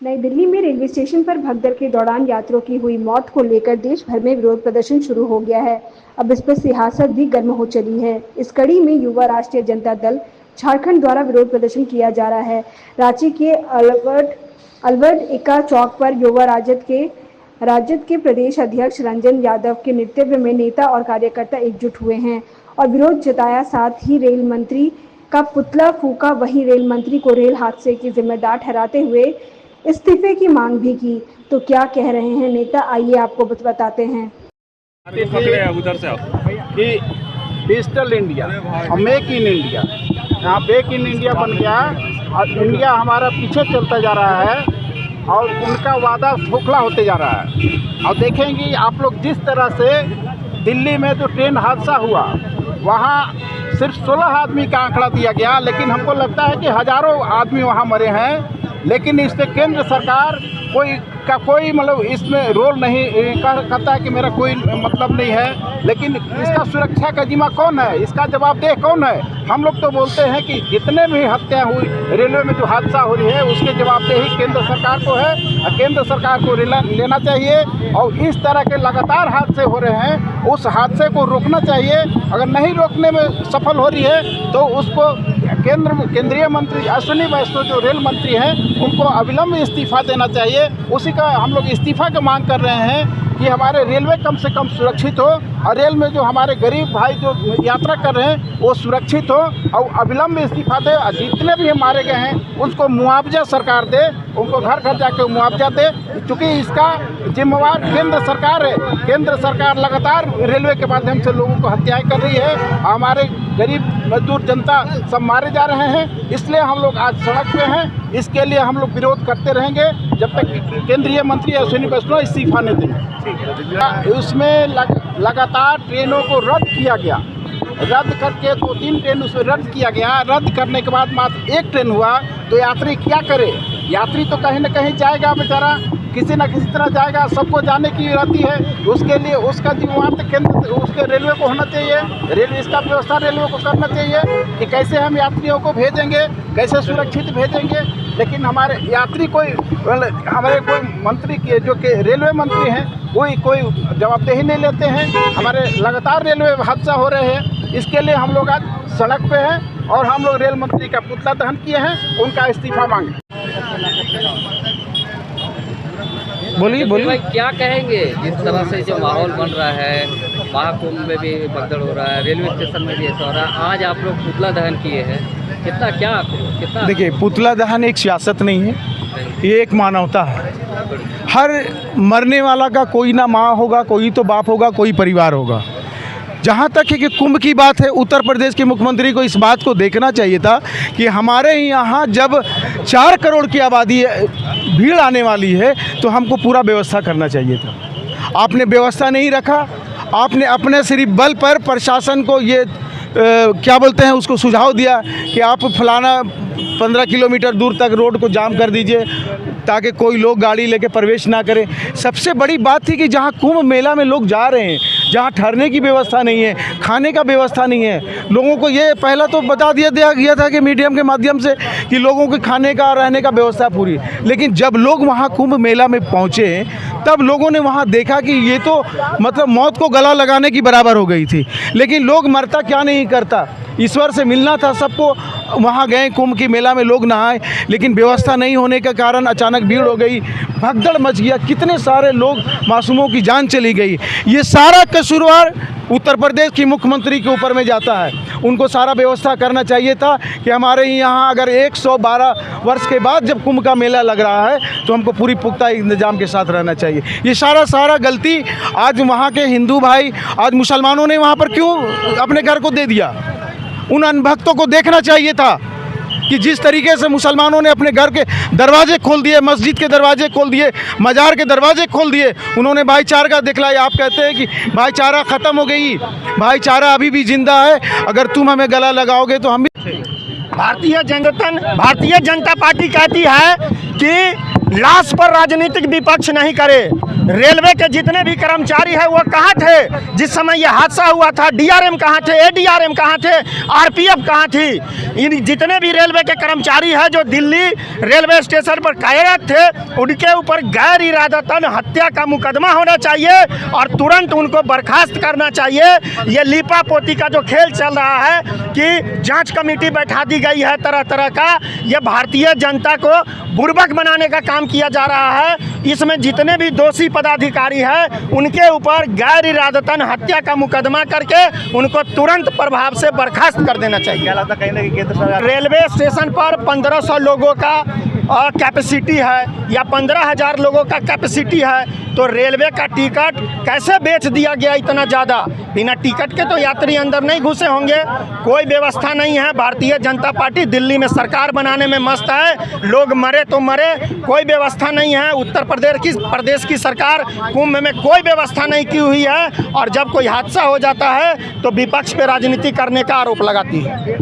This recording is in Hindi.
नई दिल्ली में रेलवे स्टेशन पर भगदड़ के दौरान यात्रियों की हुई मौत को लेकर देश भर में विरोध प्रदर्शन शुरू हो गया है। अब इस पर सियासत भी गर्म हो चली है। इस कड़ी में युवा राष्ट्रीय जनता दल झारखंड द्वारा विरोध प्रदर्शन किया जा रहा है। रांची के अल्बर्ट एक्का चौक पर युवा राजद के प्रदेश अध्यक्ष रंजन यादव के नेतृत्व में नेता और कार्यकर्ता एकजुट हुए हैं और विरोध जताया। साथ ही रेल मंत्री का पुतला फूंका। वहीं रेल मंत्री को रेल हादसे की जिम्मेदार ठहराते हुए इस्तीफे की मांग भी की। तो क्या कह रहे हैं नेता, आइए आपको बताते हैं। उधर से कि डिजिटल इंडिया और मेक इन इंडिया, यहाँ मेक इन इंडिया बन गया और इंडिया हमारा पीछे चलता जा रहा है और उनका वादा खोखला होते जा रहा है। और देखेंगे आप लोग जिस तरह से दिल्ली में जो ट्रेन हादसा हुआ वहाँ सिर्फ 16 आदमी का आंकड़ा दिया गया, लेकिन हमको लगता है कि हज़ारों आदमी वहाँ मरे हैं। लेकिन इससे केंद्र सरकार कोई मतलब इसमें रोल नहीं कहता है कि मेरा कोई मतलब नहीं है। लेकिन इसका सुरक्षा का जिम्मा कौन है, इसका जवाबदेह कौन है? हम लोग तो बोलते हैं कि जितने भी हत्या हुई रेलवे में जो हादसा हो रही है उसके जवाबदेही केंद्र सरकार को है और केंद्र सरकार को लेना चाहिए। और इस तरह के लगातार हादसे हो रहे हैं, उस हादसे को रोकना चाहिए। अगर नहीं रोकने में सफल हो रही है तो उसको केंद्रीय मंत्री अश्विनी वैष्णव जो रेल मंत्री हैं उनको अविलंब इस्तीफा देना चाहिए। उसी का हम लोग इस्तीफा की मांग कर रहे हैं कि हमारे रेलवे कम से कम सुरक्षित हो और रेल में जो हमारे गरीब भाई जो यात्रा कर रहे हैं वो सुरक्षित हो और अविलंब इस्तीफा दे। जितने भी मारे गए हैं उसको मुआवजा सरकार दे, उनको घर घर जाके मुआवजा दे, क्योंकि इसका जिम्मेवार केंद्र सरकार है। केंद्र सरकार लगातार रेलवे के माध्यम से लोगों को हत्याएं कर रही है, हमारे गरीब मजदूर जनता सब मारे जा रहे हैं। इसलिए हम लोग आज सड़क पे हैं। इसके लिए हम लोग विरोध करते रहेंगे जब तक केंद्रीय मंत्री अश्विनी वैष्णव इस्तीफा नहीं देंगे। उसमें लगातार ट्रेनों को रद्द किया गया, रद्द करके 2-3 ट्रेन उसमें रद्द किया गया। रद्द करने के बाद मात्र 1 ट्रेन हुआ तो यात्री क्या करे? यात्री तो कहीं ना कहीं जाएगा बेचारा, किसी न किसी तरह जाएगा, सबको जाने की रहती है। उसके लिए उसका जिम्मेवार तो केंद्र उसके रेलवे को होना चाहिए। रेलवे इसका व्यवस्था रेलवे को करना चाहिए कि कैसे हम यात्रियों को भेजेंगे, कैसे सुरक्षित भेजेंगे। लेकिन हमारे यात्री हमारे कोई मंत्री के जो कि रेलवे मंत्री हैं कोई जवाबदेही नहीं लेते हैं। हमारे लगातार रेलवे हादसा हो रहे हैं, इसके लिए हम लोग आज सड़क पे हैं और हम लोग रेल मंत्री का पुतला दहन किए हैं, उनका इस्तीफा मांगे। बोलिए भाई, क्या कहेंगे जिस तरह से जो माहौल बन रहा है, महाकुंभ में भी भगदड़ हो रहा है, रेलवे स्टेशन में भी ऐसा हो रहा है, आज आप लोग पुतला दहन किए हैं, कितना? देखिए, पुतला दहन एक सियासत नहीं है, ये एक मानवता है। हर मरने वाला का कोई ना माँ होगा, कोई तो बाप होगा, कोई परिवार होगा। जहाँ तक है कि कुंभ की बात है, उत्तर प्रदेश के मुख्यमंत्री को इस बात को देखना चाहिए था कि हमारे यहाँ जब 4 करोड़ की आबादी भीड़ आने वाली है तो हमको पूरा व्यवस्था करना चाहिए था। आपने व्यवस्था नहीं रखा, आपने अपने सिर्फ बल पर प्रशासन को ये क्या बोलते हैं उसको सुझाव दिया कि आप फलाना 15 किलोमीटर दूर तक रोड को जाम कर दीजिए ताकि कोई लोग गाड़ी लेके प्रवेश ना करें। सबसे बड़ी बात थी कि जहाँ कुंभ मेला में लोग जा रहे हैं, जहाँ ठहरने की व्यवस्था नहीं है, खाने का व्यवस्था नहीं है, लोगों को ये पहला तो बता दिया गया था कि मीडियम के माध्यम से कि लोगों के खाने का रहने का व्यवस्था पूरी। लेकिन जब लोग वहाँ कुंभ मेला में पहुँचे तब लोगों ने वहाँ देखा कि ये तो मतलब मौत को गला लगाने की बराबर हो गई थी। लेकिन लोग मरता क्या नहीं करता, ईश्वर से मिलना था सबको। वहाँ गए, कुंभ के मेला में लोग नहाए, लेकिन व्यवस्था नहीं होने के कारण अचानक भीड़ हो गई, भगदड़ मच गया, कितने सारे लोग मासूमों की जान चली गई। ये सारा कसूरवार उत्तर प्रदेश की मुख्यमंत्री के ऊपर में जाता है। उनको सारा व्यवस्था करना चाहिए था कि हमारे यहाँ अगर 112 वर्ष के बाद जब कुंभ का मेला लग रहा है तो हमको पूरी पुख्ता इंतजाम के साथ रहना चाहिए। ये सारा गलती आज वहाँ के हिंदू भाई, आज मुसलमानों ने वहाँ पर क्यों अपने घर को दे दिया? उन अनभक्तों को देखना चाहिए था कि जिस तरीके से मुसलमानों ने अपने घर के दरवाजे खोल दिए, मस्जिद के दरवाजे खोल दिए, मज़ार के दरवाजे खोल दिए, उन्होंने भाईचारा दिखलाया। आप कहते हैं कि भाईचारा ख़त्म हो गई, भाईचारा अभी भी जिंदा है। अगर तुम हमें गला लगाओगे तो हम भी। भारतीय जनता पार्टी कहती है कि लाश पर राजनीतिक विपक्ष नहीं करे। रेलवे के जितने भी कर्मचारी हैं वो कहाँ थे जिस समय ये हादसा हुआ था? डीआरएम कहाँ थे? एडीआरएम कहाँ थे? आरपीएफ कहाँ थी? इन जितने भी रेलवे के कर्मचारी हैं जो दिल्ली रेलवे स्टेशन पर कार्यरत थे, उनके ऊपर गैर इरादतन हत्या का मुकदमा होना चाहिए और तुरंत उनको बर्खास्त करना चाहिए। ये लीपा पोती का जो खेल चल रहा है कि जांच कमेटी बैठा दी गई है तरह तरह का, ये भारतीय जनता को बुर्बक बनाने का काम किया जा रहा है। इसमें जितने भी दोषी पदाधिकारी हैं उनके ऊपर गैर इरादतन हत्या का मुकदमा करके उनको तुरंत प्रभाव से बर्खास्त कर देना चाहिए। रेलवे स्टेशन पर 1500 लोगों का कैपेसिटी है या 15,000 लोगों का कैपेसिटी है, तो रेलवे का टिकट कैसे बेच दिया गया इतना ज़्यादा? बिना टिकट के तो यात्री अंदर नहीं घुसे होंगे। कोई व्यवस्था नहीं है। भारतीय जनता पार्टी दिल्ली में सरकार बनाने में मस्त है, लोग मरे तो मरे, कोई व्यवस्था नहीं है। उत्तर प्रदेश की सरकार कुंभ में कोई व्यवस्था नहीं की हुई है और जब कोई हादसा हो जाता है तो विपक्ष पे राजनीति करने का आरोप लगाती है।